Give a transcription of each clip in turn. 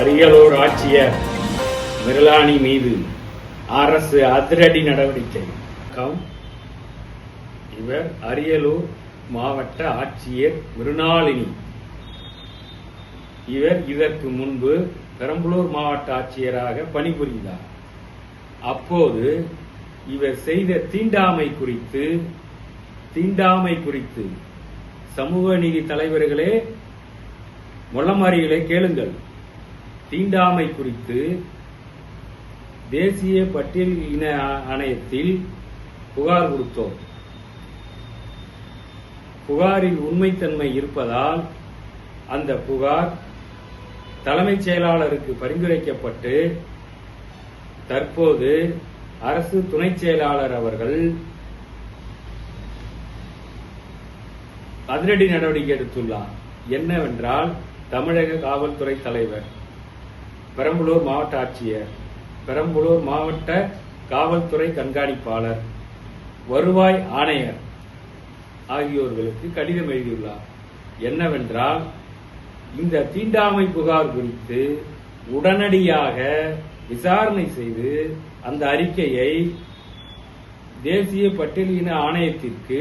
அரியலூர் ஆட்சியர் மிர்லானி மீது அரசு அதிரடி நடவடிக்கை. இவர் அரியலூர் மாவட்ட ஆட்சியர் மிருணாளினி. இவர் இதற்கு முன்பு பெரம்பலூர் மாவட்ட ஆட்சியராக பணிபுரிந்தார். அப்போது இவர் செய்த தீண்டாமை குறித்து சமூக நீதி தலைவர்களே, முள்ளமாரிகளை கேளுங்கள். தீண்டாமை குறித்து தேசிய பட்டியல் இன ஆணையத்தில் புகார் கொடுத்தோம். புகாரில் உண்மைத்தன்மை இருப்பதால் அந்த புகார் தலைமைச் செயலாளருக்கு பரிந்துரைக்கப்பட்டு தற்போது அரசு துணை செயலாளர் அவர்கள் அதிரடி நடவடிக்கை எடுத்துள்ளார். என்னவென்றால், தமிழக காவல்துறை தலைவர், பெரம்பலூர் மாவட்ட ஆட்சியர், பெரம்பலூர் மாவட்ட காவல்துறை கண்காணிப்பாளர், வருவாய் ஆணையர் ஆகியோர்களுக்கு கடிதம் எழுதியுள்ளார். என்னவென்றால், இந்த தீண்டாமை புகார் குறித்து உடனடியாக விசாரணை செய்து அந்த அறிக்கையை தேசிய பட்டியலின ஆணையத்திற்கு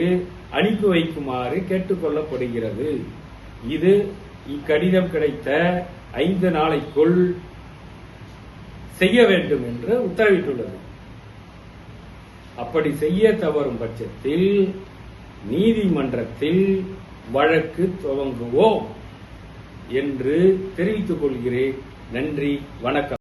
அனுப்பி வைக்குமாறு கேட்டுக் கொள்ளப்படுகிறது. இது இக்கடிதம் கிடைத்த 5 நாளைக்குள் செய்ய வேண்டும் என்று உத்தரவிட்டுள்ளது. அப்படி செய்ய தவறும் பட்சத்தில் நீதிமன்றத்தில் வழக்கு துவங்குவோம் என்று தெரிவித்துக் கொள்கிறேன். நன்றி, வணக்கம்.